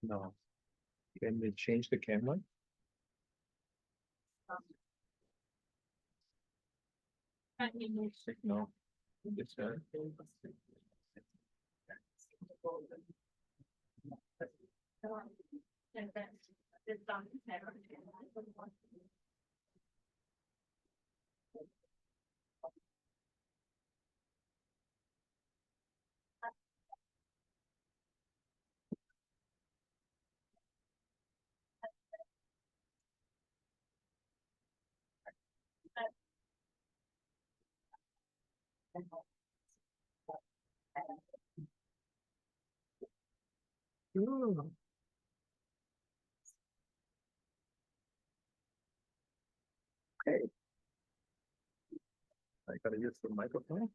No. Can we change the camera? No. It's okay. I gotta use the microphone.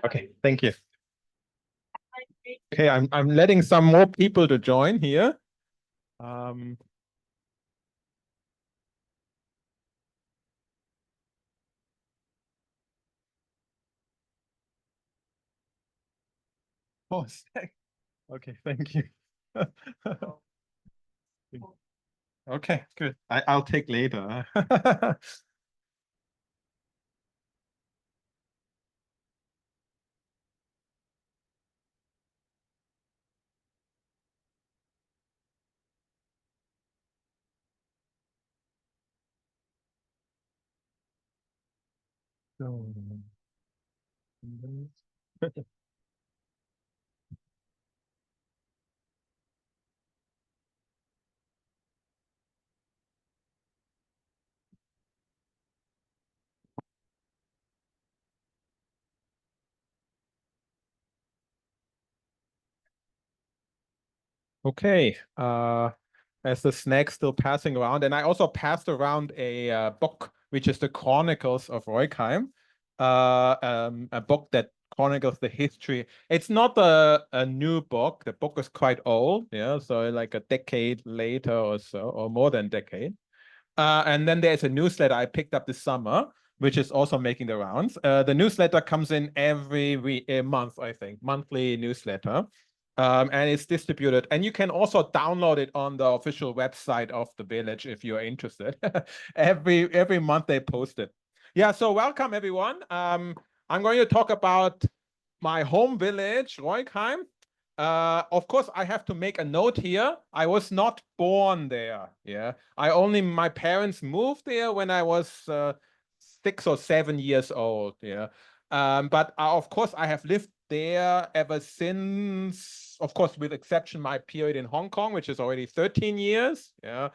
Okay, thank you. Okay, I'm letting some more people to join here. Oh, okay, thank you. Okay, good. I'll take later. Okay, as the snack's still passing around, and I also passed around a book, which is the Chronicles of Roigheim, a book that chronicles the history. It's not a new book. The book is quite old, yeah, so like a decade later or so, or more than a decade. And then there's a newsletter I picked up this summer, which is also making the rounds. The newsletter comes in every month, I think, monthly newsletter. And it's distributed. And you can also download it on the official website of the village if you're interested. Every month they post it. Yeah, so welcome everyone. I'm going to talk about my home village, Roigheim. Of course, I have to make a note here. I was not born there. Yeah, my parents moved there when I was 6 or 7 years old. Yeah, but of course, I have lived there ever since. Of course, with exception my period in Hong Kong, which is already 13 years. Yeah,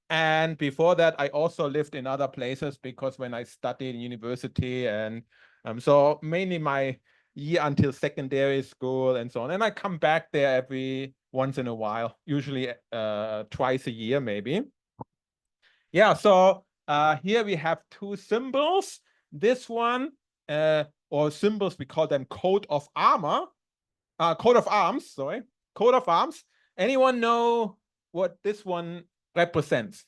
and before that, I also lived in other places because when I studied in university and so mainly my year until secondary school and so on. And I come back there every once in a while, usually twice a year, maybe. Yeah, so here we have two symbols. This one, or symbols, we call them coat of armor, coat of arms, sorry, coat of arms. Anyone know what this one represents?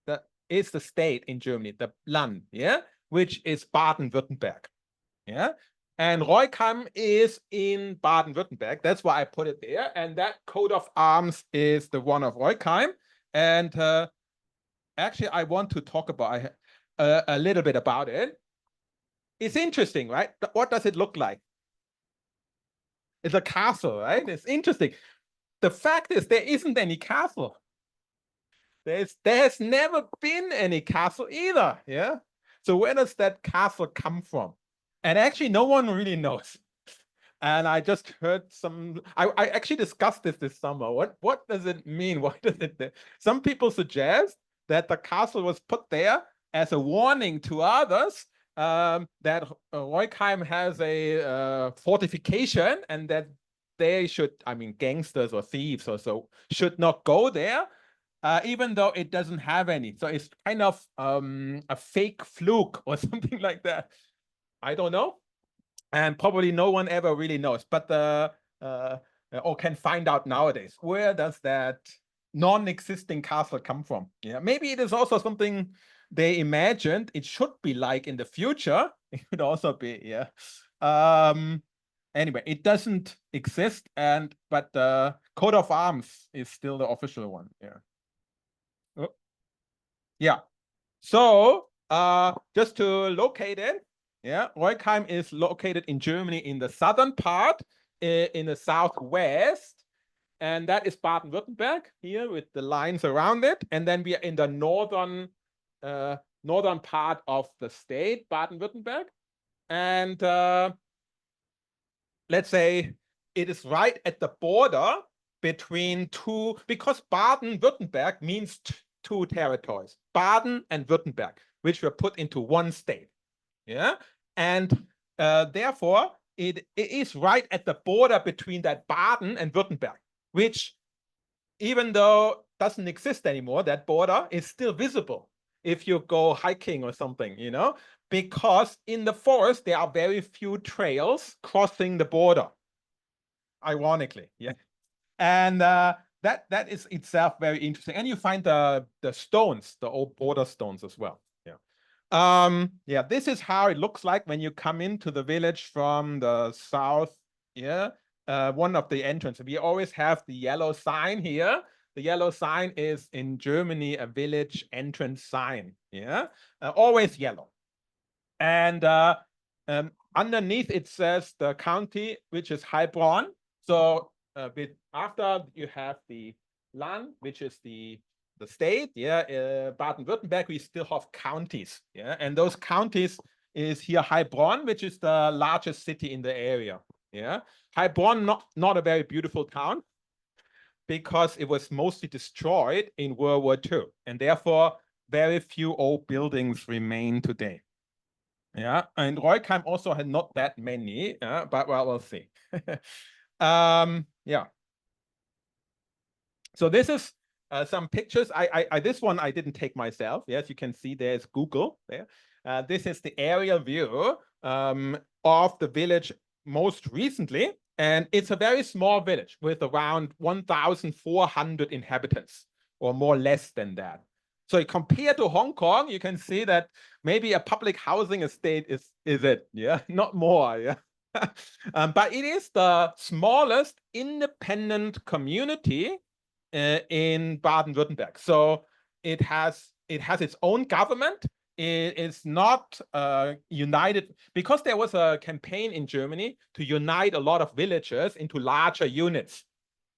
That is the state in Germany, the Land, yeah, which is Baden-Württemberg. Yeah. And Roigheim is in Baden-Württemberg. That's why I put it there. And that coat of arms is the one of Roigheim. And actually, I want to talk about a little bit about it. It's interesting, right? What does it look like? It's a castle, right? It's interesting. The fact is there isn't any castle. There's never been any castle either. Yeah. So where does that castle come from? And actually, no one really knows. And I just heard I actually discussed this summer. What does it mean? Why does it? Some people suggest that the castle was put there as a warning to others that Roigheim has a fortification and that they should, I mean, gangsters or thieves or so should not go there. Even though it doesn't have any. So it's kind of a fake fluke or something like that. I don't know. And probably no one ever really knows, but or can find out nowadays. Where does that non-existing castle come from? Yeah, maybe it is also something they imagined it should be like in the future. It could also be, yeah. Anyway, it doesn't exist, but the coat of arms is still the official one. Yeah. Oh, yeah. So just to locate it, yeah, Roigheim is located in Germany in the southern part, in the southwest, and that is Baden-Württemberg here with the lines around it, and then we are in the northern part of the state, Baden-Württemberg, and let's say it is right at the border between two, because Baden-Württemberg means two territories, Baden and Württemberg, which were put into one state. Yeah. And therefore, it is right at the border between that Baden and Württemberg, which, even though doesn't exist anymore, that border is still visible if you go hiking or something, you know, because in the forest, there are very few trails crossing the border, ironically. Yeah. And that is itself very interesting. And you find the stones, the old border stones as well. Yeah. Yeah, this is how it looks like when you come into the village from the south. Yeah. One of the entrances. We always have the yellow sign here. The yellow sign is in Germany a village entrance sign. Yeah. Always yellow. And underneath it says the county, which is Heilbronn. So after you have the land, which is the state, yeah, Baden-Württemberg, we still have counties, yeah, and those counties is here Heilbronn, which is the largest city in the area, yeah. Heilbronn, not a very beautiful town, because it was mostly destroyed in World War II, and therefore very few old buildings remain today. Yeah, and Roigheim also had not that many, but well, we'll see. Yeah. So this is some pictures. This one I didn't take myself. Yes, you can see there's Google there. This is the aerial view of the village most recently, and it's a very small village with around 1,400 inhabitants, or more or less than that. So compared to Hong Kong, you can see that maybe a public housing estate is it, yeah, not more, yeah. But it is the smallest independent community in Baden-Württemberg. So it has its own government. It is not united, because there was a campaign in Germany to unite a lot of villages into larger units,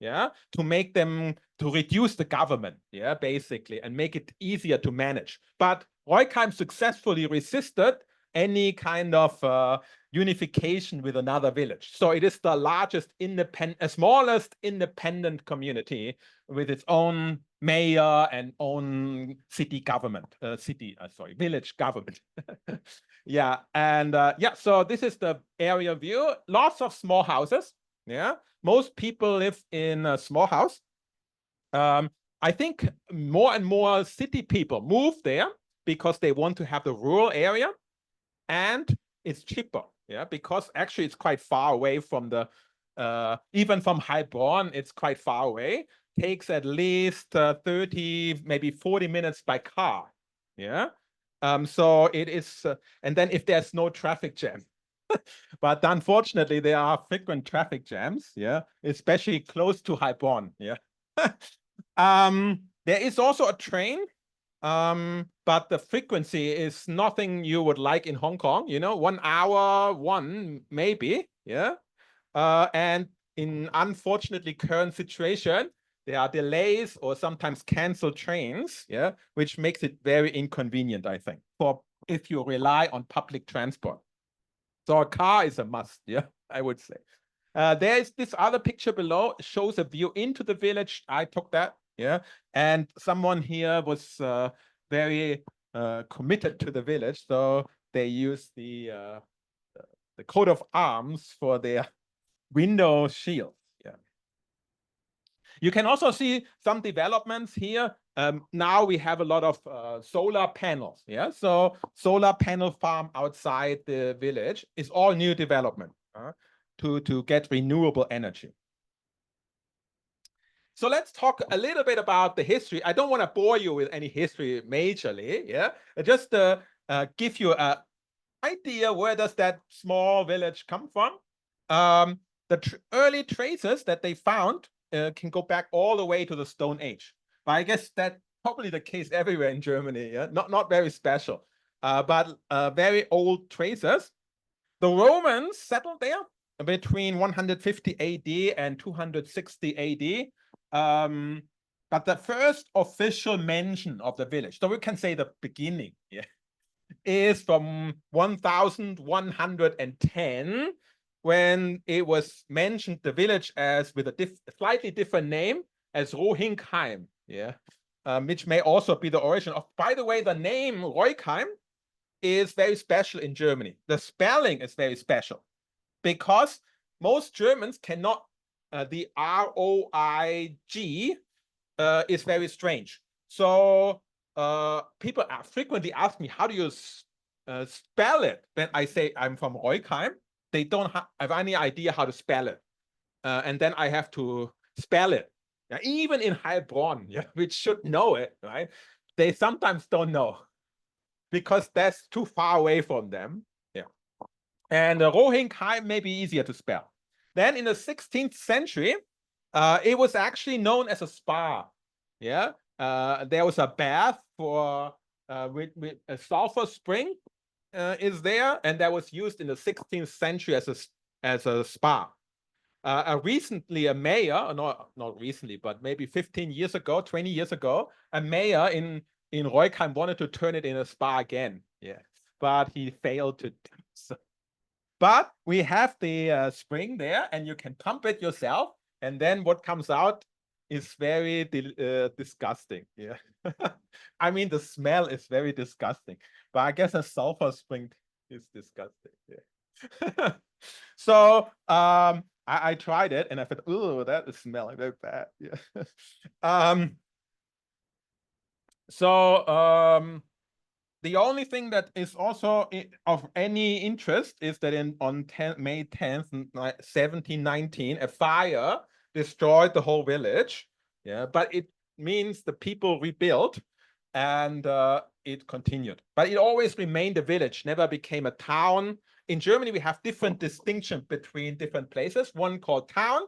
yeah, to reduce the government, yeah, basically, and make it easier to manage. But Roigheim successfully resisted any kind of unification with another village. So it is the largest smallest independent community with its own mayor and own city government, village government. Yeah, and yeah, so this is the area view. Lots of small houses. Yeah, most people live in a small house. I think more and more city people move there because they want to have the rural area, and it's cheaper. Yeah, because actually it's quite far away from the even from Heilbronn, it's quite far away. Takes at least 30, maybe 40 minutes by car. Yeah. So it is, and then if there's no traffic jam, but unfortunately there are frequent traffic jams. Yeah, especially close to Heilbronn. Yeah. There is also a train, but the frequency is nothing you would like in Hong Kong. You know, 1 hour, maybe. Yeah. And in unfortunately current situation, there are delays or sometimes canceled trains, yeah, which makes it very inconvenient, I think, for if you rely on public transport. So a car is a must, yeah, I would say. There's this other picture below, shows a view into the village. I took that, yeah, and someone here was very committed to the village, so they used the coat of arms for their window shields. Yeah. You can also see some developments here. Now we have a lot of solar panels. Yeah, so solar panel farm outside the village is all new development to get renewable energy. So let's talk a little bit about the history. I don't want to bore you with any history majorly. Yeah, just give you an idea where does that small village come from. The early traces that they found can go back all the way to the Stone Age. But I guess that's probably the case everywhere in Germany. Yeah, not very special, but very old traces. The Romans settled there between 150 AD and 260 AD. But the first official mention of the village, so we can say the beginning, yeah, is from 1110, when it was mentioned the village as with a slightly different name as Roigheim, yeah, which may also be the origin of. By the way, the name Roigheim is very special in Germany. The spelling is very special because most Germans cannot. The ROIG is very strange. So people frequently ask me, how do you spell it? When I say I'm from Roigheim, they don't have any idea how to spell it. And then I have to spell it. Yeah, even in Heilbronn, yeah, which should know it, right? They sometimes don't know because that's too far away from them. Yeah. And Roigheim may be easier to spell. Then in the 16th century, it was actually known as a spa. Yeah, there was a bath for with a sulfur spring is there, and that was used in the 16th century as a spa. Recently, a mayor, not recently, but maybe 15 years ago, 20 years ago, a mayor in Roigheim wanted to turn it in a spa again. Yeah, but he failed to do so. But we have the spring there, and you can pump it yourself, and then what comes out is very disgusting. Yeah, I mean the smell is very disgusting, but I guess a sulfur spring is disgusting. Yeah. So I tried it, and I thought, oh, that is smelling very bad. Yeah. So the only thing that is also of any interest is that on May 10th, 1719, a fire destroyed the whole village. Yeah, but it means the people rebuilt and it continued. But it always remained a village, never became a town. In Germany, we have different distinction between different places. One called town.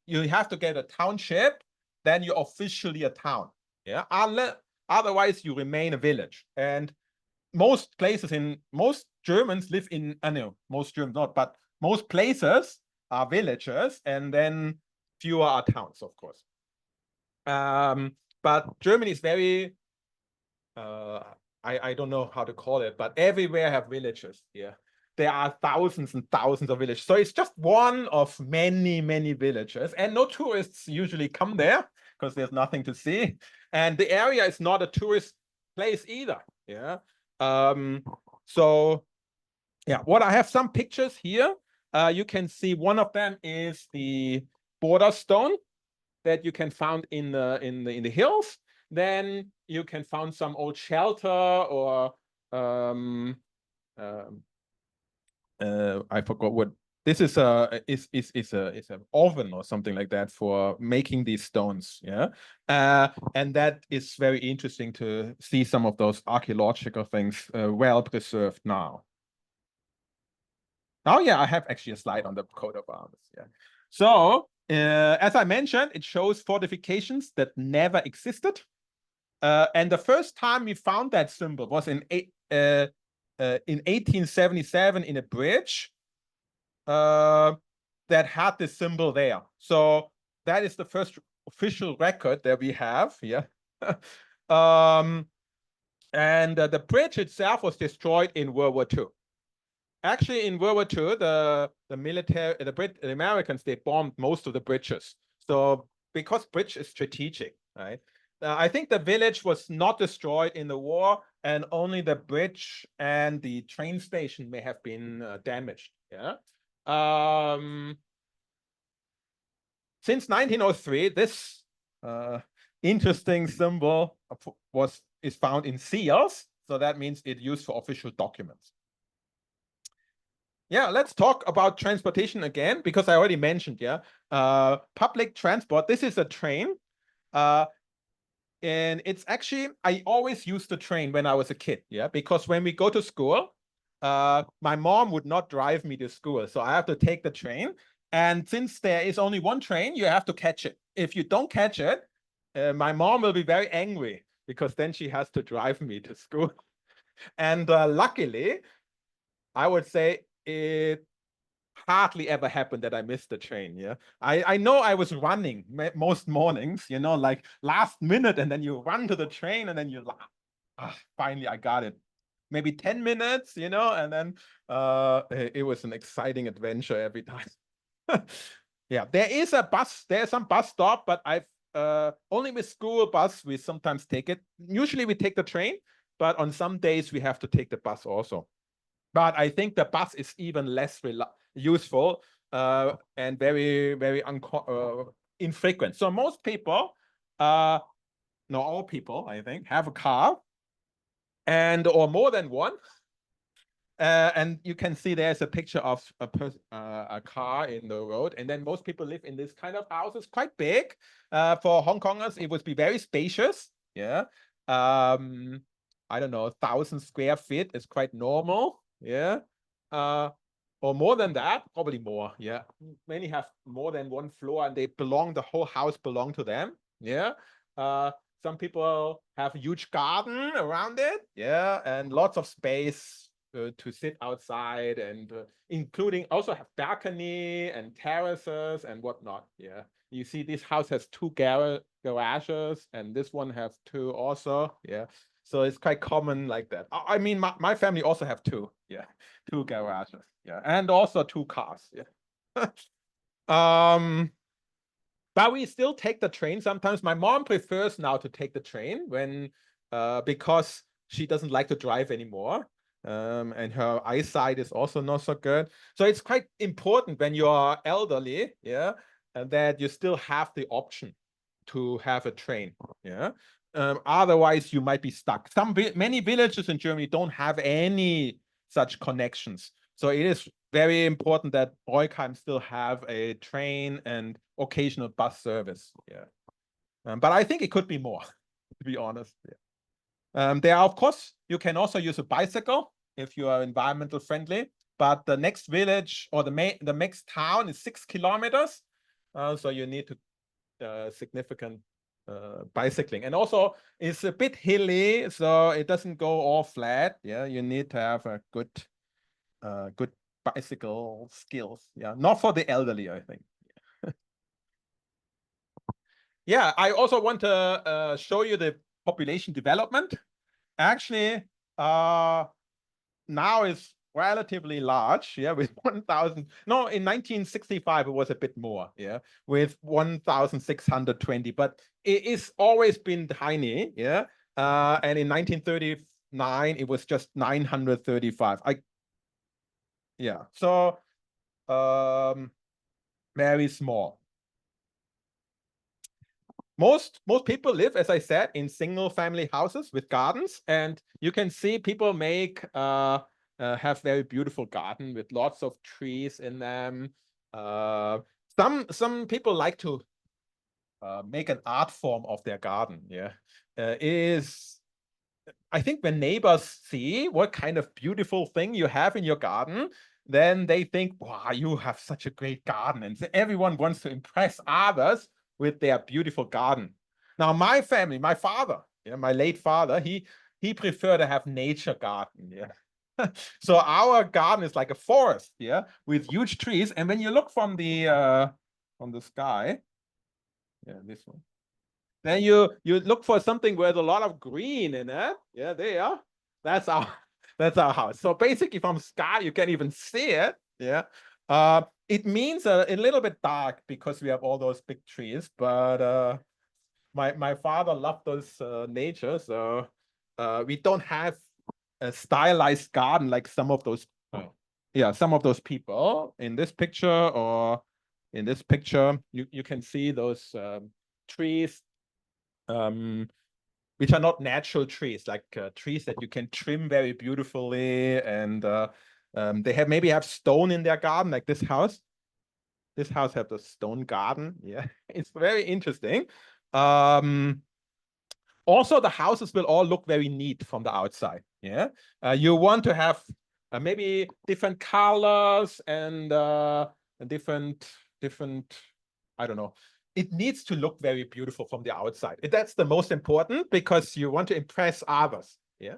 You have to get a township, then you're officially a town. Yeah, otherwise you remain a village. And most places most Germans live in, no, most Germans not, but most places are villages, and then fewer are towns, of course. But Germany is very, I don't know how to call it, but everywhere have villages. Yeah, there are thousands and thousands of villages. So it's just one of many, many villages, and no tourists usually come there because there's nothing to see. And the area is not a tourist place either. Yeah. So yeah, what I have some pictures here. You can see one of them is the border stone that you can find in the hills. Then you can find some old shelter or I forgot what this is. Is an oven or something like that for making these stones. Yeah, and that is very interesting to see some of those archaeological things well preserved now. Oh yeah, I have actually a slide on the coat of arms. Yeah, so as I mentioned, it shows fortifications that never existed. And the first time we found that symbol was in 1877 in a bridge that had this symbol there. So that is the first official record that we have. Yeah. And the bridge itself was destroyed in World War II. Actually, in World War II, the Americans, they bombed most of the bridges. So because bridge is strategic, right? I think the village was not destroyed in the war, and only the bridge and the train station may have been damaged. Yeah. Since 1903, this interesting symbol is found in seals. So that means it's used for official documents. Yeah, let's talk about transportation again, because I already mentioned, public transport. This is a train. And it's actually, I always used the train when I was a kid, because when we go to school, my mom would not drive me to school. So I have to take the train. And since there is only one train, you have to catch it. If you don't catch it, my mom will be very angry, because then she has to drive me to school. And luckily, I would say it hardly ever happened that I missed the train. I know I was running most mornings, like last minute, and then you run to the train and then you finally I got it. Maybe 10 minutes, and then it was an exciting adventure every time. Yeah, there's some bus stop, but I've only with school bus we sometimes take it. Usually we take the train, but on some days we have to take the bus also. But I think the bus is even less useful and very, very infrequent. So most people, not all people, I think, have a car or more than one. And you can see there's a picture of a car in the road. And then most people live in this kind of house. It's quite big. For Hong Kongers, it would be very spacious. Yeah. I don't know, 1,000 square feet is quite normal. Yeah. Or more than that, probably more. Yeah. Many have more than one floor and the whole house belong to them. Yeah. Some people have a huge garden around it. Yeah. And lots of space to sit outside, and including also have balcony and terraces and whatnot. Yeah. You see this house has two garages, and this one has two also. Yeah. So it's quite common like that. I mean, my family also have two. Yeah. Two garages. Yeah. And also two cars. Yeah. But we still take the train sometimes. My mom prefers now to take the train because she doesn't like to drive anymore. And her eyesight is also not so good. So it's quite important when you are elderly, and that you still have the option to have a train. Yeah. Otherwise, you might be stuck. Many villages in Germany don't have any such connections. So it is very important that Roigheim still have a train and occasional bus service. Yeah. But I think it could be more, to be honest. Yeah. There are, of course, you can also use a bicycle if you are environmental friendly. But the next village or the next town is 6 kilometers. So you need to significant bicycling. And also it's a bit hilly, so it doesn't go all flat. Yeah, you need to have a good bicycle skills. Yeah, not for the elderly, I think. Yeah, I also want to show you the population development. Actually, now it's relatively large, with 1,000. No, in 1965 it was a bit more, with 1,620. But it is always been tiny, and in 1939 it was just 935. So very small. Most people live, as I said, in single family houses with gardens, and you can see people have very beautiful garden with lots of trees in them. Some people like to make an art form of their garden. I think when neighbors see what kind of beautiful thing you have in your garden, then they think, wow, you have such a great garden. And everyone wants to impress others with their beautiful garden. Now, my family, my father, my late father, he preferred to have nature garden. So our garden is like a forest, with huge trees. And when you look from the sky, this one, then you look for something with a lot of green in it. Yeah, there. That's our house. So basically, from sky you can even see it. Yeah. It means a little bit dark because we have all those big trees. But my father loved those nature, so we don't have a stylized garden like some of those. Some of those people in this picture or in this picture, you can see those trees which are not natural trees, like trees that you can trim very beautifully, and they maybe have stone in their garden, like this house. This house has a stone garden. Yeah, it's very interesting. Also, the houses will all look very neat from the outside. Yeah, you want to have maybe different colors and different, I don't know. It needs to look very beautiful from the outside. That's the most important, because you want to impress others. Yeah,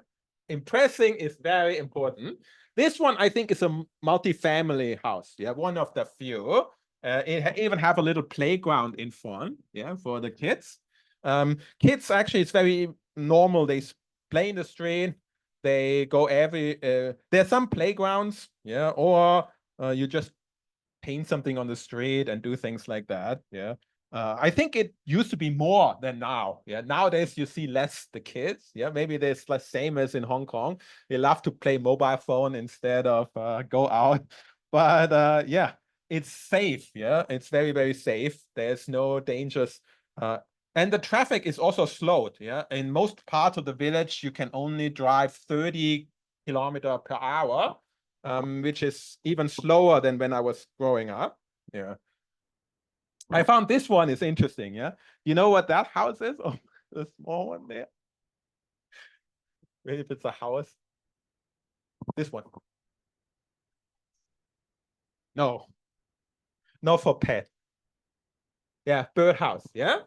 impressing is very important. This one, I think, is a multi-family house. Yeah, one of the few. It even have a little playground in front. Yeah, for the kids. Kids, actually, it's very normal. They play in the street. They go there's some playgrounds, yeah, or you just paint something on the street and do things like that. Yeah. I think it used to be more than now. Yeah. Nowadays you see less the kids. Yeah. Maybe there's less, same as in Hong Kong. They love to play mobile phone instead of go out. But yeah, it's safe. Yeah. It's very, very safe. There's no dangers. And the traffic is also slowed. Yeah. In most parts of the village, you can only drive 30 kilometers per hour. Which is even slower than when I was growing up. Yeah. I found this one is interesting. Yeah. You know what that house is? Oh, the small one there. Maybe if it's a house. This one. No. No, for pet. Yeah, birdhouse. Yeah.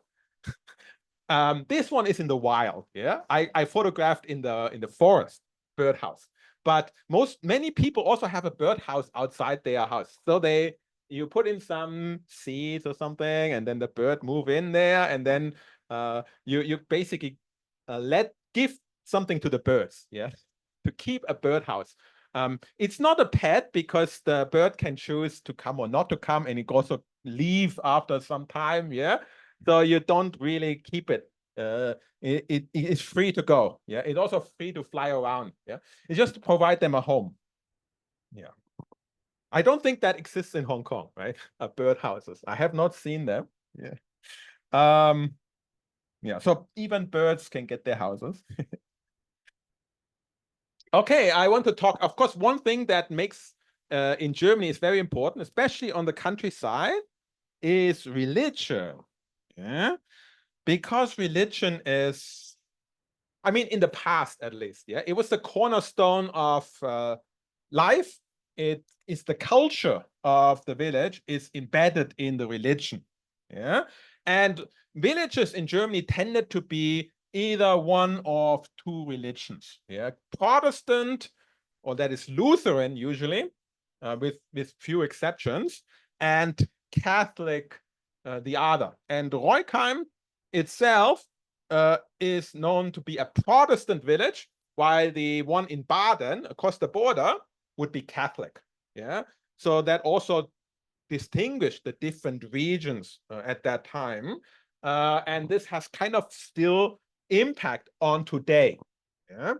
This one is in the wild. Yeah. I photographed in the forest birdhouse. But many people also have a birdhouse outside their house. So you put in some seeds or something, and then the bird move in there, and then you basically give something to the birds, yeah, to keep a birdhouse. It's not a pet, because the bird can choose to come or not to come, and it also leave after some time, yeah. So you don't really keep it. It is free to go. Yeah, it's also free to fly around. Yeah, it's just to provide them a home. Yeah, I don't think that exists in Hong Kong, right? Bird houses. I have not seen them. Yeah. Yeah. So even birds can get their houses. Okay, I want to talk. Of course, one thing that makes in Germany is very important, especially on the countryside, is religion. Yeah, because religion is, I mean, in the past at least, yeah, it was the cornerstone of life. It is the culture of the village is embedded in the religion. Yeah, and villages in Germany tended to be either one of two religions. Yeah, Protestant, or that is Lutheran usually, with few exceptions, and Catholic, the other. And Roigheim itself is known to be a Protestant village, while the one in Baden, across the border, would be Catholic. Yeah, so that also distinguished the different regions at that time, and this has kind of still impact on today. Yeah,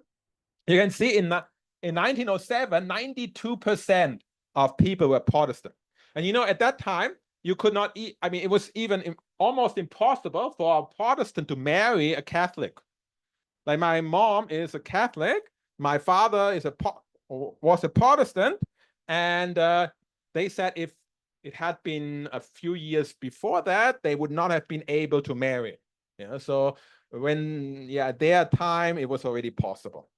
you can see in 1907, 92% of people were Protestant, and at that time you could not eat. I mean, it was even almost impossible for a Protestant to marry a Catholic. Like, my mom is a Catholic, my father was a Protestant, and they said if it had been a few years before that, they would not have been able to marry. Yeah, so at their time, it was already possible.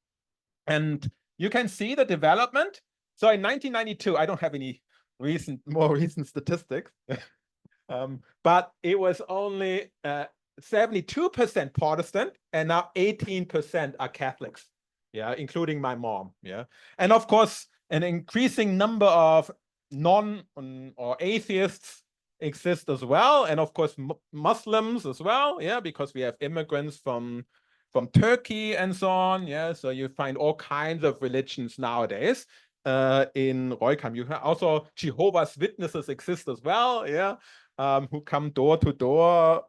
And you can see the development. So in 1992, I don't have any more recent statistics, but it was only 72% Protestant, and now 18% are Catholics. Yeah, including my mom. Yeah, and of course, an increasing number of non or atheists exist as well, and of course Muslims as well. Yeah, because we have immigrants from Turkey and so on. Yeah, so you find all kinds of religions nowadays in Roigheim. You have also Jehovah's Witnesses exist as well. Yeah, who come door to door,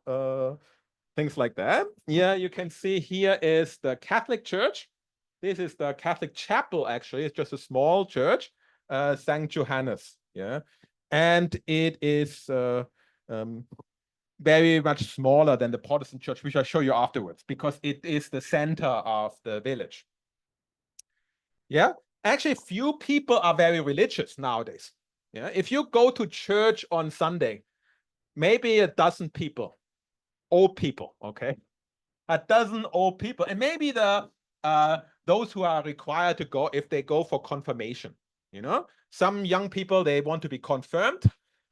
things like that. Yeah, you can see here is the Catholic Church. This is the Catholic chapel, actually. It's just a small church, St. Johannes. Yeah, and it is very much smaller than the Protestant church, which I'll show you afterwards, because it is the center of the village. Yeah, actually, few people are very religious nowadays. Yeah, if you go to church on Sunday, maybe a dozen people, old people, okay? A dozen old people, and maybe those who are required to go if they go for confirmation. You know, some young people, they want to be confirmed,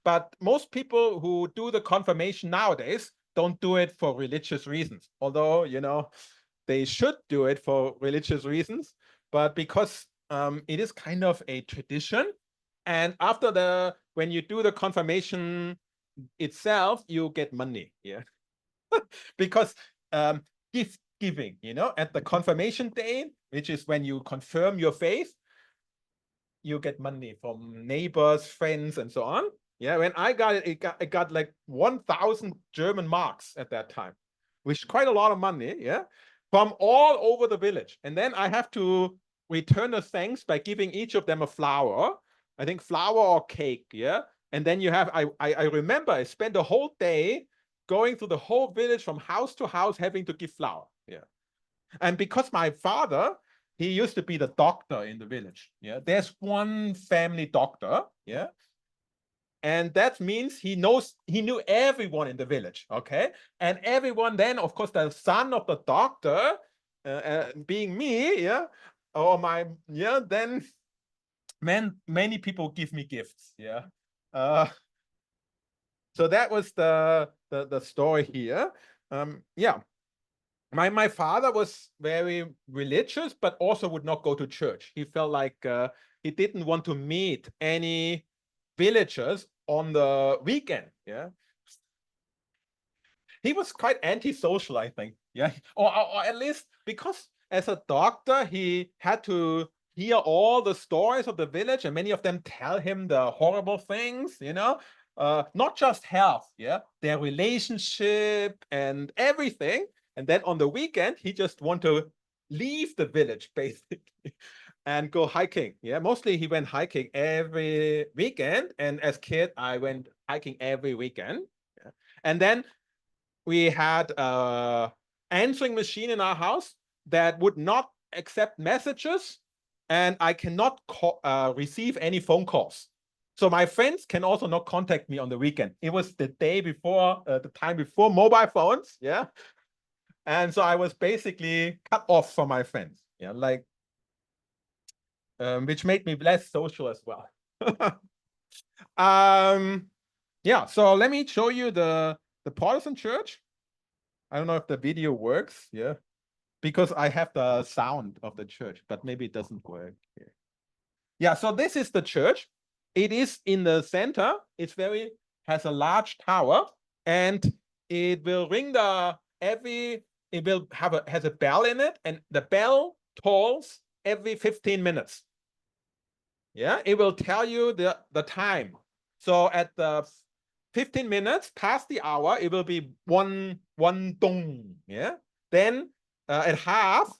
but most people who do the confirmation nowadays don't do it for religious reasons, although, you know, they should do it for religious reasons, but because it is kind of a tradition. And after when you do the confirmation itself, you get money. Yeah. Because gift giving, you know, at the confirmation day, which is when you confirm your faith, you get money from neighbors, friends, and so on. Yeah, when I got it, it got like 1,000 German marks at that time, which is quite a lot of money. Yeah, from all over the village. And then I have to return the thanks by giving each of them a flower. I think flower or cake. Yeah, and then you have. I remember I spent the whole day going through the whole village from house to house, having to give flower. Yeah, and because my father, he used to be the doctor in the village. Yeah, there's one family doctor. Yeah, and that means he knew everyone in the village. Okay, and everyone then, of course, the son of the doctor, being me. Yeah, or then many people give me gifts. Yeah, so that was the story here. Yeah. My father was very religious, but also would not go to church. He felt like he didn't want to meet any villagers on the weekend. Yeah, he was quite antisocial, I think. Yeah, or at least because as a doctor, he had to hear all the stories of the village, and many of them tell him the horrible things. You know, not just health, yeah, their relationship and everything. And then on the weekend, he just want to leave the village basically and go hiking. Yeah, mostly he went hiking every weekend. And as kid, I went hiking every weekend. Yeah. And then we had an answering machine in our house that would not accept messages, and I cannot receive any phone calls. So my friends can also not contact me on the weekend. It was the day before, the time before mobile phones. Yeah. And so I was basically cut off from my friends. Yeah, like, which made me less social as well. Yeah, so let me show you the Protestant church. I don't know if the video works. Yeah, because I have the sound of the church, but maybe it doesn't work here. Yeah, so this is the church. It is in the center. It's has a large tower, and it will ring it will has a bell in it, and the bell tolls every 15 minutes. Yeah, it will tell you the time. So at the 15 minutes past the hour, it will be one dong. Yeah. Then at half,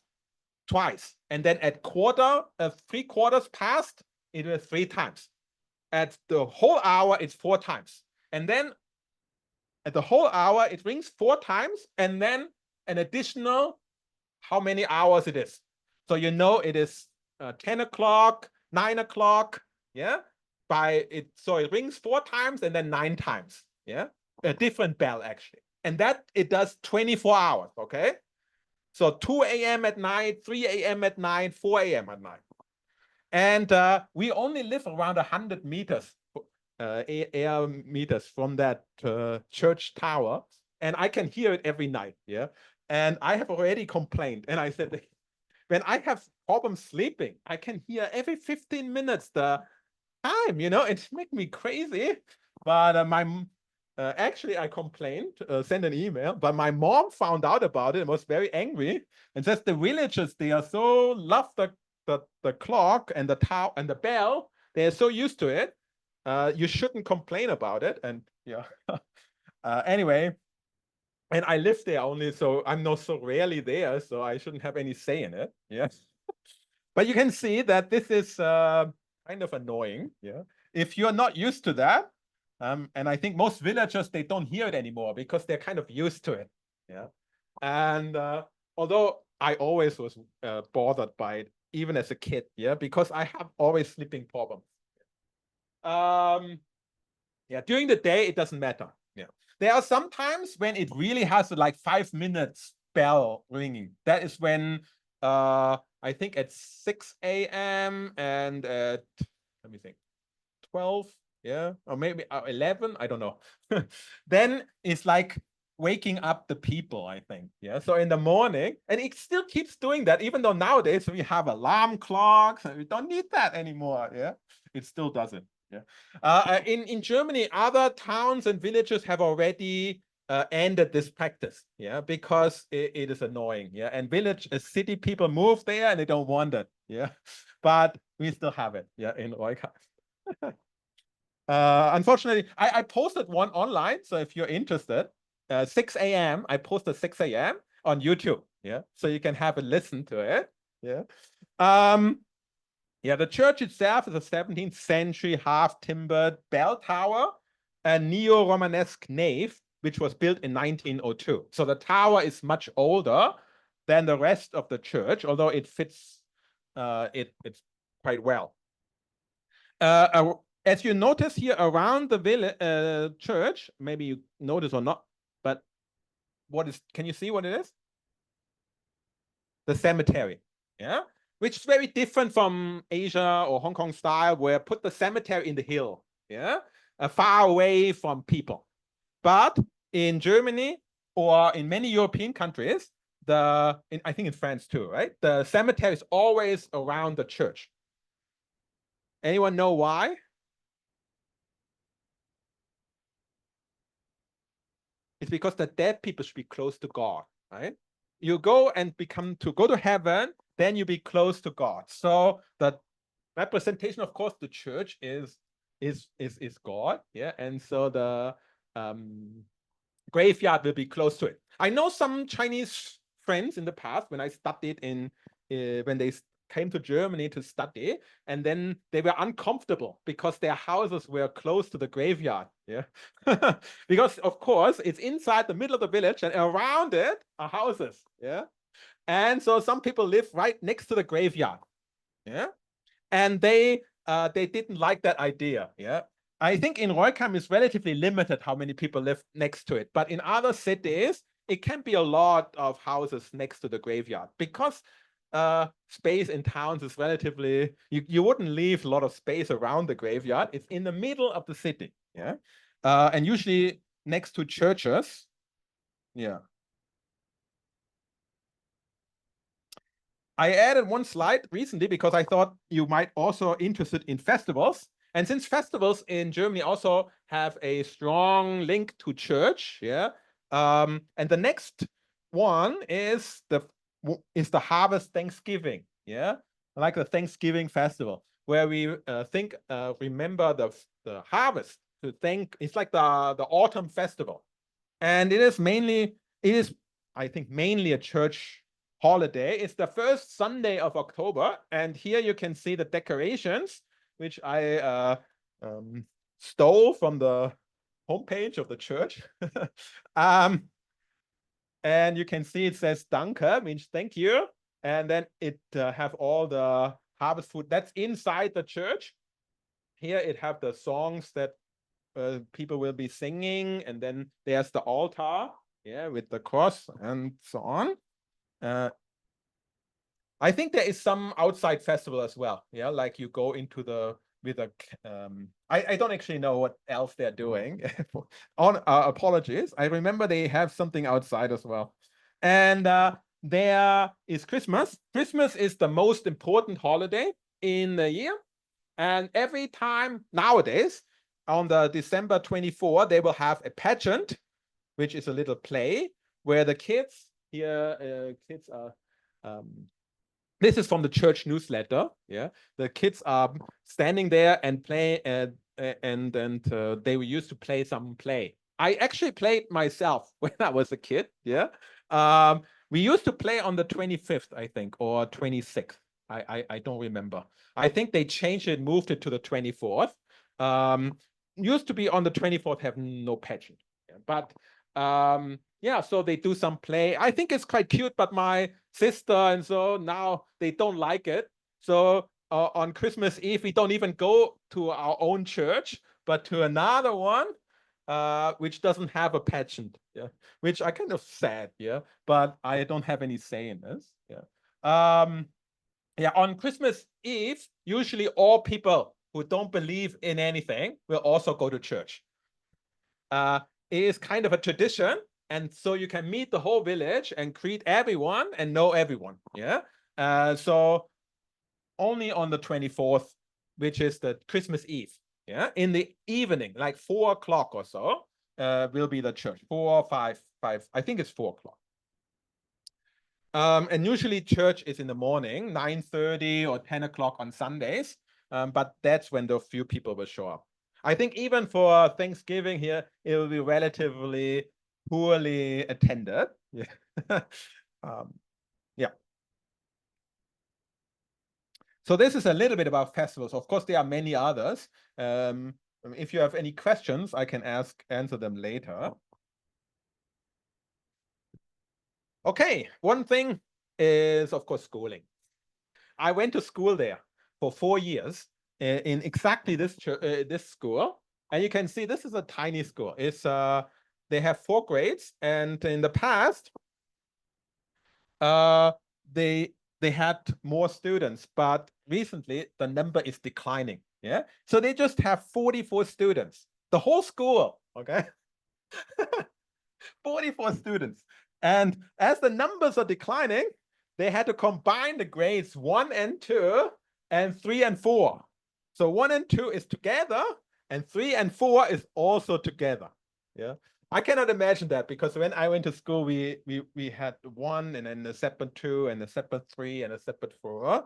twice. And then at quarter, 3/4 past, it was 3 times. At the whole hour, it's 4 times. And then at the whole hour, it rings 4 times. And then an additional how many hours it is. So you know it is 10 o'clock, 9 o'clock. Yeah. So it rings 4 times and then 9 times. Yeah. A different bell actually. And that it does 24 hours. Okay. So 2 a.m. at night, 3 a.m. at night, 4 a.m. at night. And we only live around 100 meters, air meters from that church tower. And I can hear it every night. Yeah. And I have already complained. And I said, when I have problems sleeping, I can hear every 15 minutes the time, you know, it makes me crazy. But actually, I complained, sent an email, but my mom found out about it and was very angry and says the villagers, they are so love the clock and the tower and the bell, they're so used to it. You shouldn't complain about it. And yeah, anyway, and I live there only, so I'm not so rarely there, so I shouldn't have any say in it. Yes, but you can see that this is kind of annoying. Yeah, if you're not used to that, And I think most villagers, they don't hear it anymore because they're kind of used to it. Yeah. And although I always was bothered by it, even as a kid, yeah, because I have always sleeping problems. Yeah, during the day, it doesn't matter. Yeah. There are some times when it really has like 5 minutes bell ringing. That is when I think at 6 a.m. and at, let me think, 12, yeah, or maybe 11, I don't know. Then it's like waking up the people, I think. Yeah. So in the morning, and it still keeps doing that, even though nowadays we have alarm clocks and we don't need that anymore. Yeah. It still does it. Yeah. In Germany, other towns and villages have already ended this practice. Yeah, because it is annoying. Yeah. And city people move there and they don't want it. Yeah. But we still have it. Yeah. In Roigheim. Unfortunately, I posted one online. So if you're interested, 6 a.m. I posted 6 a.m. on YouTube. Yeah. So you can have a listen to it. Yeah. Yeah, the church itself is a 17th century half-timbered bell tower, a neo-Romanesque nave, which was built in 1902. So the tower is much older than the rest of the church, although it fits it's quite well. As you notice here around the village church, maybe you notice or not, but can you see what it is? The cemetery, yeah, which is very different from Asia or Hong Kong style, where put the cemetery in the hill, yeah, far away from people. But in Germany or in many European countries, I think in France too, right? The cemetery is always around the church. Anyone know why? It's because the dead people should be close to God, right? You go and go to heaven, then you be close to God. So the representation, of course, the church is God, yeah, and so the graveyard will be close to it. I know some Chinese friends in the past when I studied when they came to Germany to study, and then they were uncomfortable because their houses were close to the graveyard. Yeah, because of course it's inside the middle of the village, and around it are houses. Yeah, and so some people live right next to the graveyard. Yeah, and they didn't like that idea. Yeah, I think in Roigheim is relatively limited how many people live next to it, but in other cities it can be a lot of houses next to the graveyard because space in towns is relatively you wouldn't leave a lot of space around the graveyard. It's in the middle of the city. Yeah, and usually next to churches. Yeah. I added one slide recently because I thought you might also interested in festivals. And since festivals in Germany also have a strong link to church, yeah. And the next one is the Harvest Thanksgiving, yeah, like the Thanksgiving festival where we remember the harvest to thank. It's like the autumn festival, and it is I think mainly a church holiday. It's the first Sunday of October, and here you can see the decorations, which I stole from the homepage of the church. And you can see it says Danke, means thank you, and then it have all the harvest food that's inside the church. Here it have the songs that people will be singing, and then there's the altar, yeah, with the cross and so on. I think there is some outside festival as well. Yeah, like you go into I don't actually know what else they're doing. Apologies. I remember they have something outside as well. And there is Christmas. Christmas is the most important holiday in the year. And every time nowadays, on the December 24, they will have a pageant, which is a little play where the kids kids are this is from the church newsletter. Yeah, the kids are standing there and play, and they were used to play some play. I actually played myself when I was a kid. Yeah, we used to play on the 25th, I think, or 26th. I don't remember. I think they changed it, moved it to the 24th. used to be on the 24th have no pageant, but yeah, so they do some play. I think it's quite cute, but my sister and so now they don't like it. So on Christmas Eve, we don't even go to our own church, but to another one, which doesn't have a pageant, which I kind of sad, but I don't have any say in this, on Christmas Eve, usually all people who don't believe in anything will also go to church. It is kind of a tradition, and so you can meet the whole village and greet everyone and know everyone, so only on the 24th, which is the Christmas Eve, in the evening, like 4 o'clock or so, will be the church. 4 or 5, I think it's 4 o'clock. And usually church is in the morning, 9:30 or 10 o'clock on Sundays, but that's when the few people will show up. I think even for Thanksgiving here, it will be relatively poorly attended. Yeah. So this is a little bit about festivals. Of course, there are many others. If you have any questions, I can answer them later. Okay, one thing is, of course, schooling. I went to school there for 4 years in exactly this school. And you can see this is a tiny school. It's they have 4 grades, and in the past, they had more students, but recently the number is declining. So they just have 44 students, the whole school. Okay. 44 students. And as the numbers are declining, they had to combine the grades 1 and 2 and 3 and 4. So 1 and 2 is together, and 3 and 4 is also together. I cannot imagine that, because when I went to school, we had 1 and then a separate 2 and a separate 3 and a separate 4.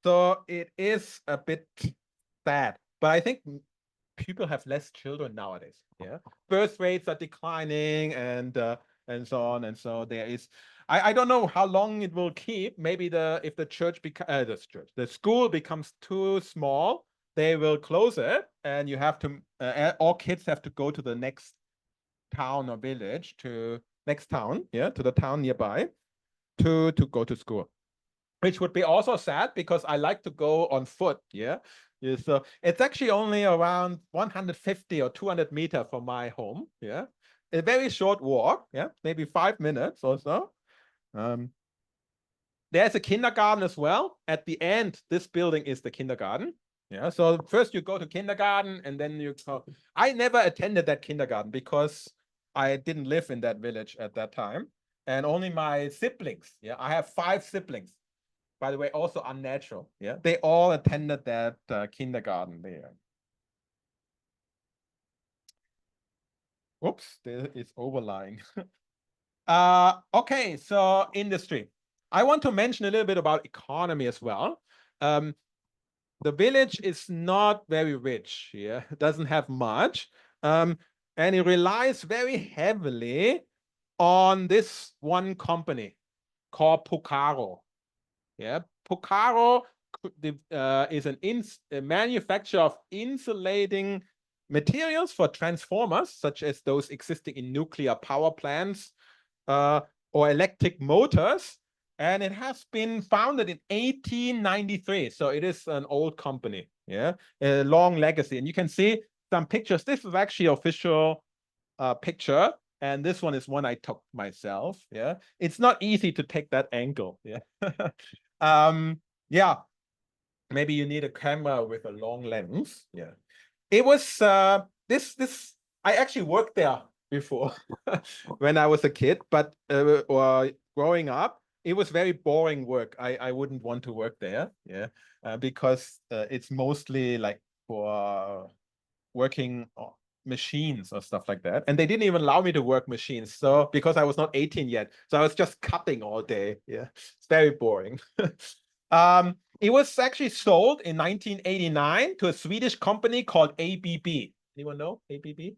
So it is a bit sad, but I think people have less children nowadays. Birth rates are declining, and so on, and so there is. I don't know how long it will keep. Maybe if the school becomes too small, they will close it, and you have to all kids have to go to the next town or village to the town nearby to go to school, which would be also sad, because I like to go on foot. So it's actually only around 150 or 200 meters from my home. A very short walk. Maybe 5 minutes or so. There's a kindergarten as well. At the end, this building is the kindergarten. So first you go to kindergarten, and then you go. I never attended that kindergarten because I didn't live in that village at that time, and only my siblings. I have 5 siblings. By the way, also unnatural. They all attended that kindergarten there. Oops, there is overlying. Okay, so industry. I want to mention a little bit about economy as well. The village is not very rich. It doesn't have much, and it relies very heavily on this one company called Pucaro. Pucaro is a manufacturer of insulating materials for transformers, such as those existing in nuclear power plants or electric motors. And it has been founded in 1893. So it is an old company, a long legacy. And you can see some pictures. This is actually official picture. And this one is one I took myself. It's not easy to take that angle. Maybe you need a camera with a long lens. It was I actually worked there before when I was a kid, but or growing up, it was very boring work. I wouldn't want to work there. Because it's mostly like for working machines or stuff like that, and they didn't even allow me to work machines, so because I was not 18 yet, so I was just cutting all day. It's very boring. It was actually sold in 1989 to a Swedish company called ABB. Anyone know ABB?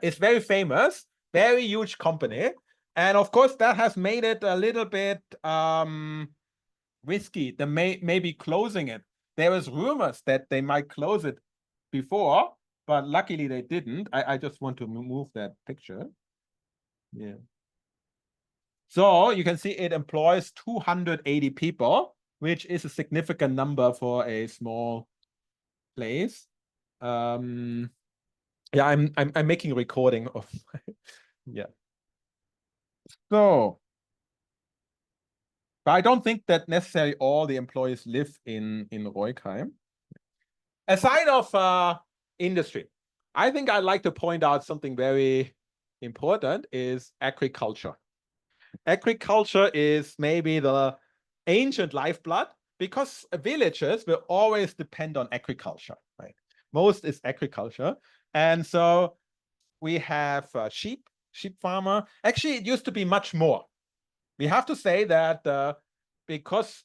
It's very famous, very huge company, and of course that has made it a little bit risky. They may be closing it. There was rumors that they might close it before, but luckily they didn't. I just want to move that picture. Yeah. So you can see it employs 280 people, which is a significant number for a small place. Yeah, I'm making a recording of yeah. So, but I don't think that necessarily all the employees live in Roigheim. Aside of industry, I think I'd like to point out something very important is agriculture. Agriculture is maybe the ancient lifeblood because villages will always depend on agriculture, right? Most is agriculture. And so we have sheep farmer. Actually, it used to be much more. We have to say that because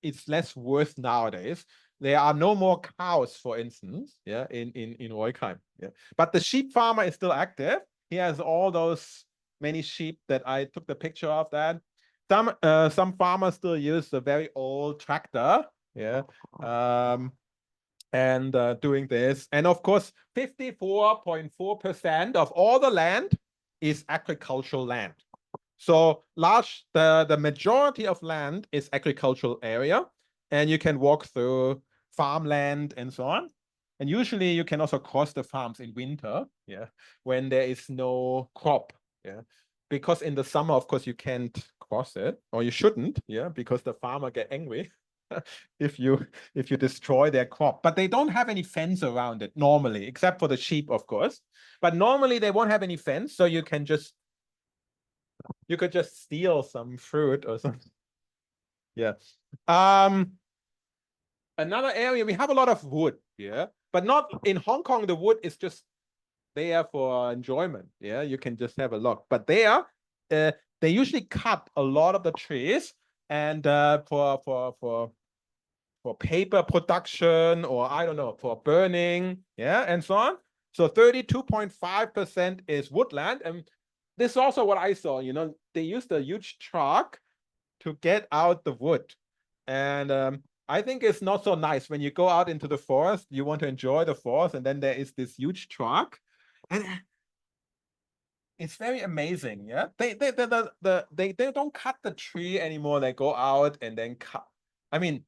it's less worth nowadays, there are no more cows, for instance, yeah, in Roigheim. Yeah. But the sheep farmer is still active. He has all those many sheep that I took the picture of that. Some farmers still use the very old tractor, yeah, and doing this. And of course, 54.4% of all the land is agricultural land. So the majority of land is agricultural area, and you can walk through farmland and so on. And usually you can also cross the farms in winter, yeah, when there is no crop, yeah. Because in the summer, of course, you can't cross it, or you shouldn't, yeah, because the farmer get angry if you destroy their crop. But they don't have any fence around it normally, except for the sheep, of course. But normally they won't have any fence, so you could just steal some fruit or something. Yeah. Another area, we have a lot of wood, yeah. But not in Hong Kong, the wood is just there for enjoyment. Yeah, you can just have a look. But there, they usually cut a lot of the trees and for paper production, or I don't know, for burning, yeah, and so on. So 32.5% is woodland. And this is also what I saw, they used a huge truck to get out the wood. And I think it's not so nice when you go out into the forest, you want to enjoy the forest, and then there is this huge truck. And it's very amazing, yeah. They don't cut the tree anymore. They go out and then cut. I mean,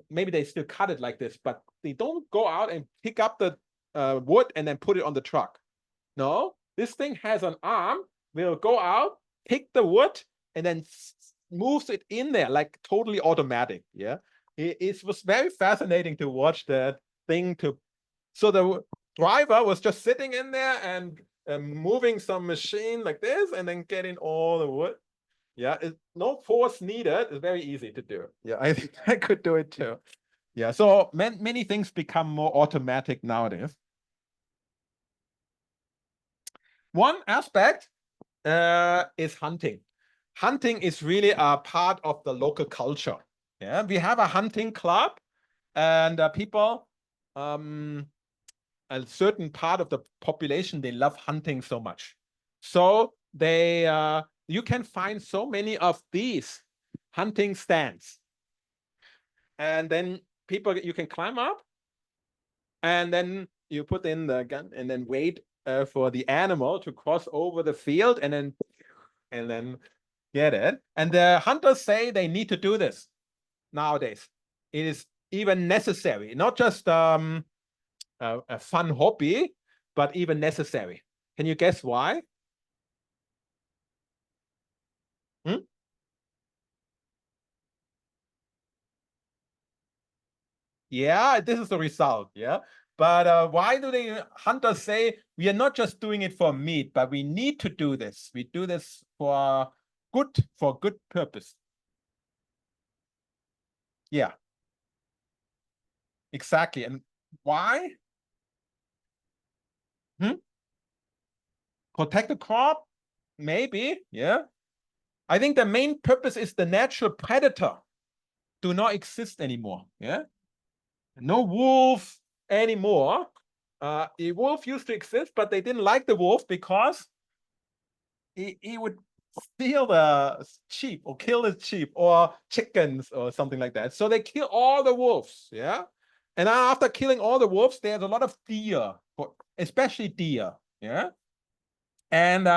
maybe they still cut it like this, but they don't go out and pick up the wood and then put it on the truck. No, this thing has an arm, will go out, pick the wood, and then moves it in there like totally automatic. Yeah, it was very fascinating to watch that thing. So the driver was just sitting in there and moving some machine like this, and then getting all the wood. Yeah, no force needed. It's very easy to do. Yeah, I think I could do it too. Yeah, so many things become more automatic nowadays. One aspect is hunting. Hunting is really a part of the local culture. Yeah, we have a hunting club, and people, a certain part of the population, they love hunting so much. So you can find so many of these hunting stands. And then you can climb up, and then you put in the gun and then wait for the animal to cross over the field, and then get it. And the hunters say they need to do this nowadays. It is even necessary, not just a fun hobby, but even necessary. Can you guess why? Hmm? Yeah, this is the result. Yeah. But why do the hunters say we are not just doing it for meat, but we need to do this? We do this for good purpose. Yeah, exactly. And why? Hmm? Protect the crop? Maybe. Yeah. I think the main purpose is the natural predator do not exist anymore. Yeah. No wolf anymore. A wolf used to exist, but they didn't like the wolf because he would steal the sheep or kill the sheep or chickens or something like that. So they kill all the wolves. Yeah. And after killing all the wolves, there's a lot of deer, especially deer. Yeah. And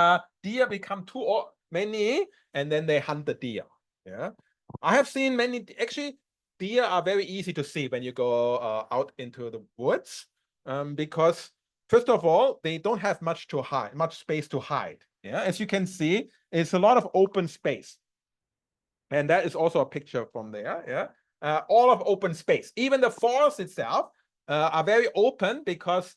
deer become too many, and then they hunt the deer. Yeah. I have seen many, actually, deer are very easy to see when you go out into the woods, because first of all, they don't have much space to hide. Yeah. As you can see, it's a lot of open space. And that is also a picture from there. Yeah. All of open space. Even the forest itself are very open because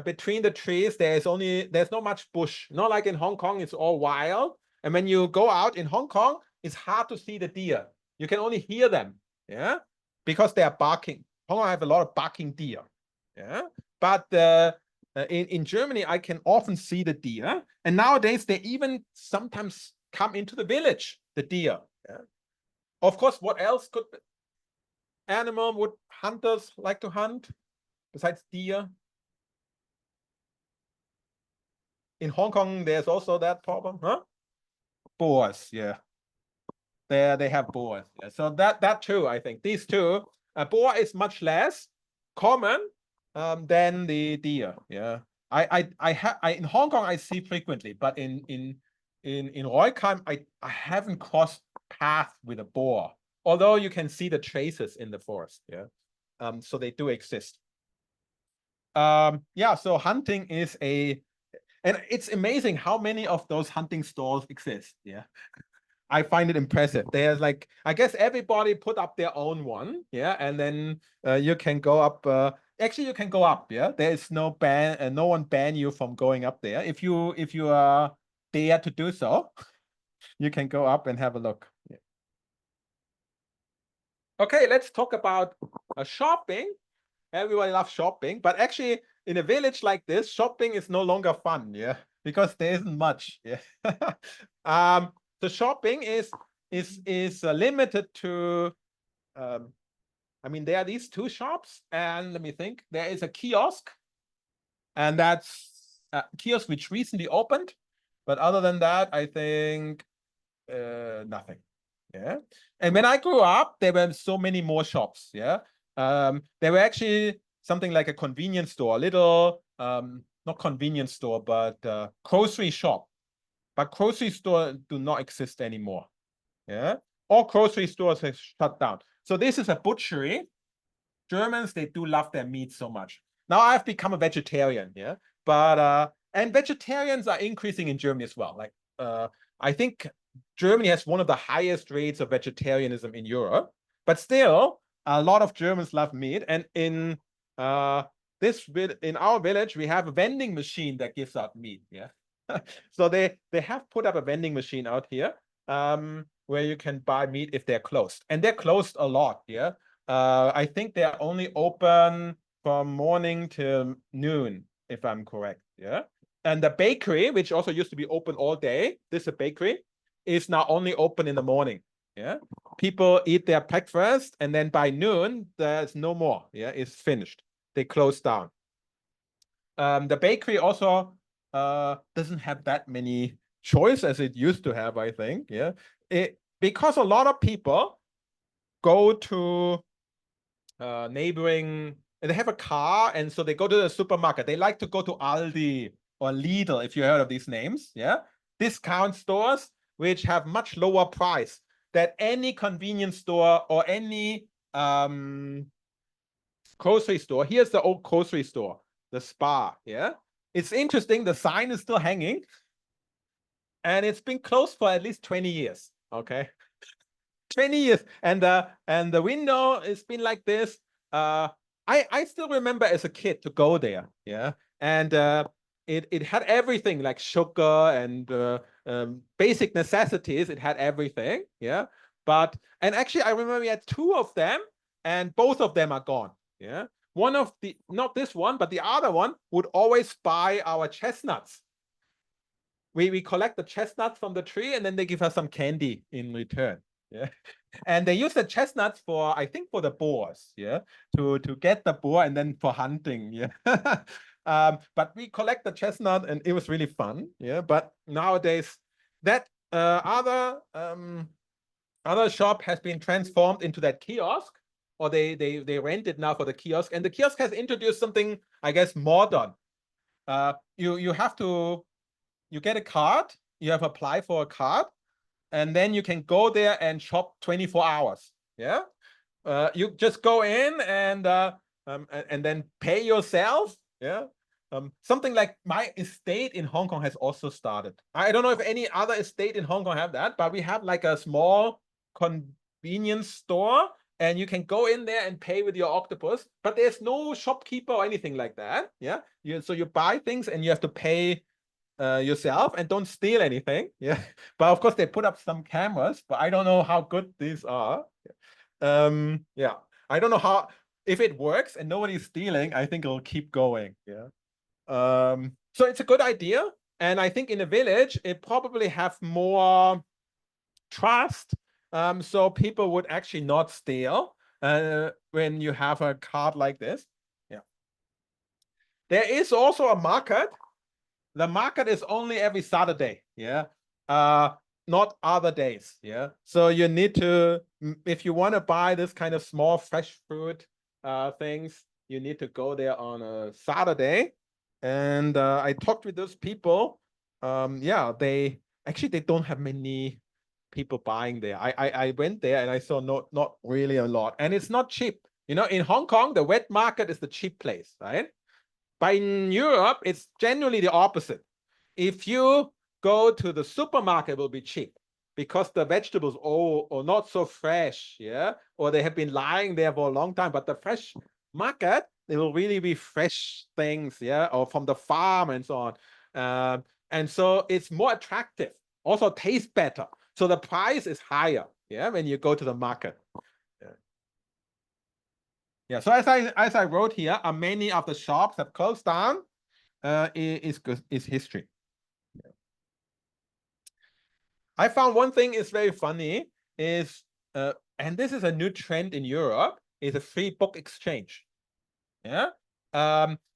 between the trees, there's no much bush. Not like in Hong Kong, it's all wild. And when you go out in Hong Kong, it's hard to see the deer. You can only hear them. Yeah. Because they are barking. Hong Kong have a lot of barking deer. Yeah. But in Germany, I can often see the deer. And nowadays, they even sometimes come into the village, the deer. Yeah. Of course, what else could animal would hunters like to hunt besides deer? In Hong Kong, there's also that problem, huh? Boars, yeah. There they have boars. Yeah. So that too, I think. These two, boar is much less common than the deer. Yeah. I in Hong Kong I see frequently, but in Roigheim I haven't crossed paths with a boar. Although you can see the traces in the forest. Yeah. So they do exist. Yeah, so hunting is and it's amazing how many of those hunting stalls exist. Yeah. I find it impressive. There's like, I guess everybody put up their own one. Yeah. And then you can go up. Actually, you can go up. Yeah. There is no ban, no one ban you from going up there. If you are dare to do so, you can go up and have a look. Yeah. Okay, let's talk about shopping. Everybody loves shopping, but actually in a village like this, shopping is no longer fun, yeah, because there isn't much. Yeah. The shopping is limited to I mean, there are these two shops, and let me think, there is a kiosk, and that's a kiosk which recently opened, but other than that, I think nothing. Yeah. And when I grew up, there were so many more shops. Yeah. There were actually something like a convenience store, a little, not convenience store, but grocery shop. But grocery store do not exist anymore. Yeah. All grocery stores have shut down. So this is a butchery. Germans, they do love their meat so much. Now I've become a vegetarian. Yeah. But and vegetarians are increasing in Germany as well. Like I think Germany has one of the highest rates of vegetarianism in Europe, but still a lot of Germans love meat. And in our village, we have a vending machine that gives out meat. Yeah. So they have put up a vending machine out here where you can buy meat if they're closed. And they're closed a lot. Yeah. I think they're only open from morning till noon, if I'm correct. Yeah. And the bakery, which also used to be open all day, this is a bakery, is now only open in the morning. Yeah. People eat their breakfast, and then by noon, there's no more. Yeah. It's finished. They close down. The bakery also doesn't have that many choice as it used to have, I think. Yeah. Because a lot of people go to neighboring, they have a car, and so they go to the supermarket. They like to go to Aldi or Lidl, if you heard of these names. Yeah. Discount stores which have much lower price than any convenience store or any grocery store. Here's the old grocery store, the Spar. Yeah. It's interesting. The sign is still hanging, and it's been closed for at least 20 years. Okay. 20 years, and the window has been like this. I still remember as a kid to go there. Yeah. And it had everything like sugar and basic necessities. It had everything. Yeah. And actually I remember we had two of them, and both of them are gone. Yeah. One of the, not this one, but the other one would always buy our chestnuts. We collect the chestnuts from the tree, and then they give us some candy in return. Yeah. And they use the chestnuts for, I think, for the boars. Yeah. To get the boar, and then for hunting. Yeah. But we collect the chestnut, and it was really fun. Yeah. But nowadays that other shop has been transformed into that kiosk. or they rent it now for the kiosk. And the kiosk has introduced something, I guess, modern. You have to, you get a card, you have to apply for a card, and then you can go there and shop 24 hours. Yeah. You just go in and then pay yourself. Yeah. Something like my estate in Hong Kong has also started. I don't know if any other estate in Hong Kong have that, but we have like a small convenience store, and you can go in there and pay with your octopus, but there's no shopkeeper or anything like that. Yeah. So you buy things and you have to pay yourself and don't steal anything. Yeah. But of course they put up some cameras, but I don't know how good these are. Yeah. I don't know how, if it works and nobody's stealing, I think it'll keep going. Yeah. So it's a good idea. And I think in a village, it probably have more trust. So people would actually not steal when you have a card like this. Yeah. There is also a market. The market is only every Saturday. Yeah. Not other days. Yeah. So you need to, if you want to buy this kind of small fresh fruit things, you need to go there on a Saturday. And I talked with those people. Yeah, they don't have many people buying there. I went there and I saw not really a lot, and it's not cheap. You know, in Hong Kong, the wet market is the cheap place, right? But in Europe, it's generally the opposite. If you go to the supermarket, it will be cheap because the vegetables are not so fresh, yeah, or they have been lying there for a long time. But the fresh market, they will really be fresh things, yeah, or from the farm and so on. And so it's more attractive, also tastes better. So the price is higher, yeah, when you go to the market. Yeah. So as I wrote here, many of the shops have closed down. Is history. Yeah. I found one thing is very funny is and this is a new trend in Europe, is a free book exchange. Yeah.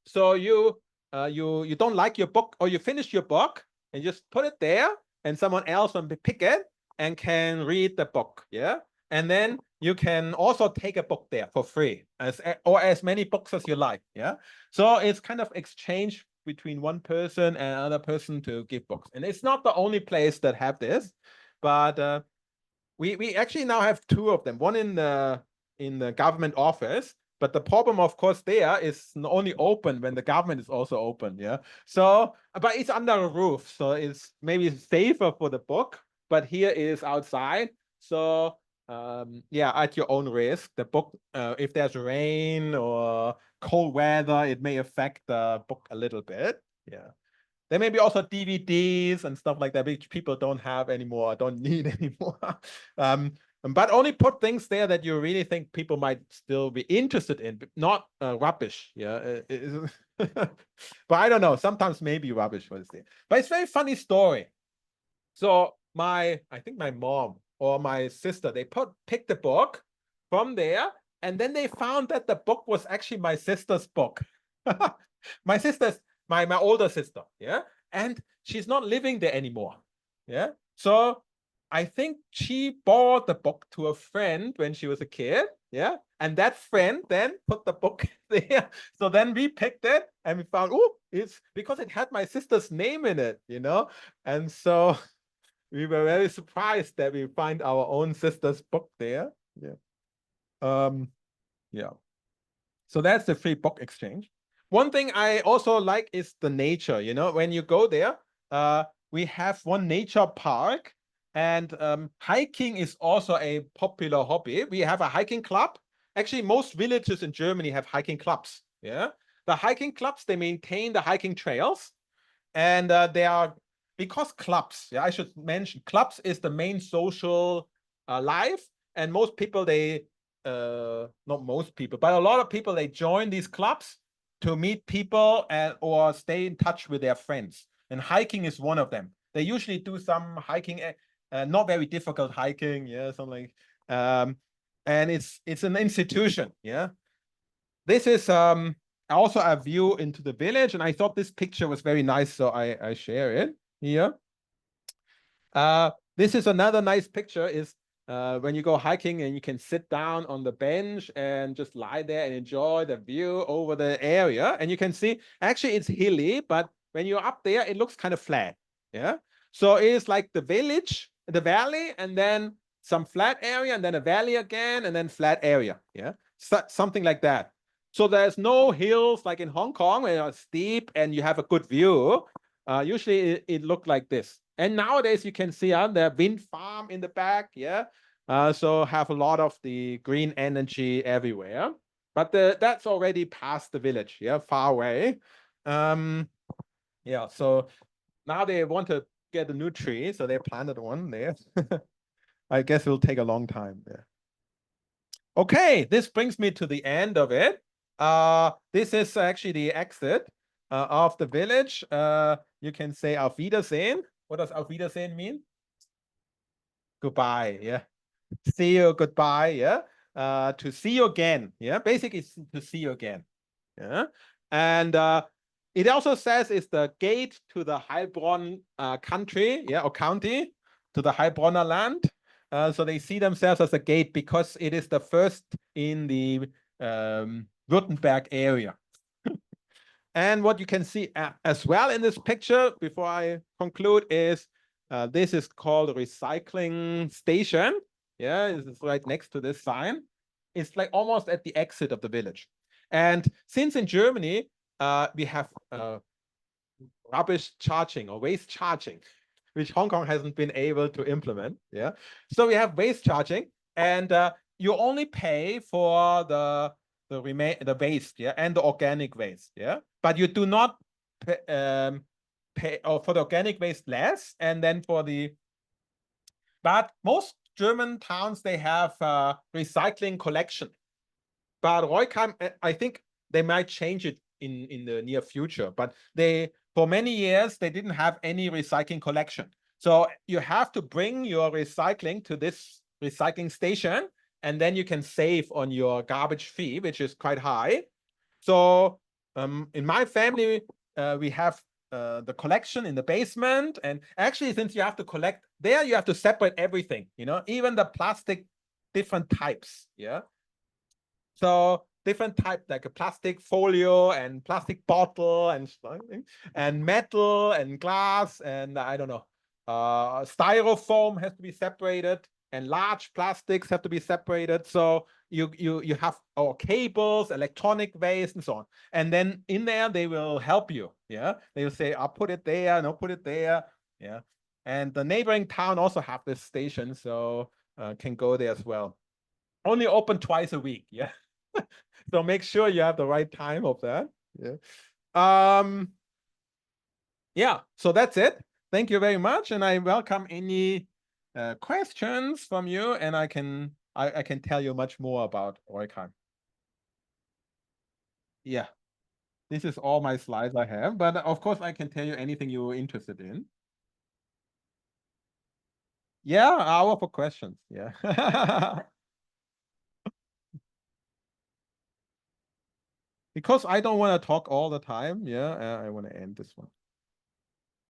So you don't like your book, or you finish your book and just put it there, and someone else will pick it and can read the book. Yeah. And then you can also take a book there for free, as many books as you like. Yeah. So it's kind of exchange between one person and another person to give books. And it's not the only place that have this, but we actually now have two of them. One in the government office, but the problem, of course, there is only open when the government is also open. Yeah. So, but it's under a roof, so it's maybe safer for the book. But here it is outside, so yeah, at your own risk. The book, if there's rain or cold weather, it may affect the book a little bit. Yeah. There may be also DVDs and stuff like that, which people don't have anymore, don't need anymore. But only put things there that you really think people might still be interested in, not rubbish. Yeah. But I don't know. Sometimes maybe rubbish was there. But it's a very funny story. So I think my mom or my sister, they picked the book from there, and then they found that the book was actually my sister's book. My sister's my older sister, yeah, and she's not living there anymore. Yeah. So I think she borrowed the book to a friend when she was a kid. Yeah. And that friend then put the book there. So then we picked it and we found, oh, it's because it had my sister's name in it, you know? And so we were very surprised that we find our own sister's book there. Yeah. Yeah. So that's the free book exchange. One thing I also like is the nature. You know, when you go there, we have one nature park, and hiking is also a popular hobby. We have a hiking club. Actually, most villages in Germany have hiking clubs. Yeah. The hiking clubs, they maintain the hiking trails, and they are, because clubs, yeah, I should mention, clubs is the main social life, and most people, they not most people, but a lot of people, they join these clubs to meet people or stay in touch with their friends, and hiking is one of them. They usually do some hiking, not very difficult hiking, yeah, something like, and it's an institution. Yeah. This is also a view into the village, and I thought this picture was very nice, so I share it here. This is another nice picture. Is when you go hiking and you can sit down on the bench and just lie there and enjoy the view over the area. And you can see actually it's hilly, but when you're up there, it looks kind of flat. Yeah. So it's like the village, the valley, and then some flat area, and then a valley again, and then flat area. Yeah. So, something like that. So there's no hills like in Hong Kong where it's steep and you have a good view. Usually it looked like this. And nowadays you can see the wind farm in the back. Yeah. So have a lot of the green energy everywhere. But that's already past the village. Yeah. Far away. Yeah. So now they want to get a new tree. So they planted one there. I guess it'll take a long time. Yeah. Okay, this brings me to the end of it. This is actually the exit of the village. You can say Auf Wiedersehen. What does Auf Wiedersehen mean? Goodbye. Yeah. See you. Goodbye. Yeah. To see you again. Yeah. Basically, it's to see you again. Yeah. And it also says it's the gate to the Heilbronn country. Yeah. Or county, to the Heilbronner land. So they see themselves as a gate because it is the first in the Württemberg area. And what you can see as well in this picture, before I conclude, is this is called a recycling station. Yeah, it's right next to this sign. It's like almost at the exit of the village. And since in Germany, we have rubbish charging or waste charging, which Hong Kong hasn't been able to implement. Yeah. So we have waste charging, and you only pay for the waste, yeah, and the organic waste, yeah. But you do not pay for the organic waste less, and then for the. But most German towns, they have recycling collection. But Roigheim, I think they might change it in the near future. But for many years, they didn't have any recycling collection. So you have to bring your recycling to this recycling station, and then you can save on your garbage fee, which is quite high. So in my family, we have the collection in the basement. And actually, since you have to collect there, you have to separate everything, even the plastic, different types. Yeah. So different type, like a plastic folio and plastic bottle and metal and glass and I don't know. Styrofoam has to be separated and large plastics have to be separated. So you have cables, electronic waste, and so on. And then in there they will help you. Yeah, they will say, "I'll put it there, no, put it there." Yeah, and the neighboring town also have this station, so can go there as well. Only open twice a week. Yeah. So make sure you have the right time of that. Yeah. Yeah, so that's it. Thank you very much. And I welcome any questions from you, and I can tell you much more about Roigheim. Yeah, this is all my slides I have, but of course I can tell you anything you're interested in. Yeah, hour for questions. Yeah. Because I don't want to talk all the time. Yeah, I want to end this one.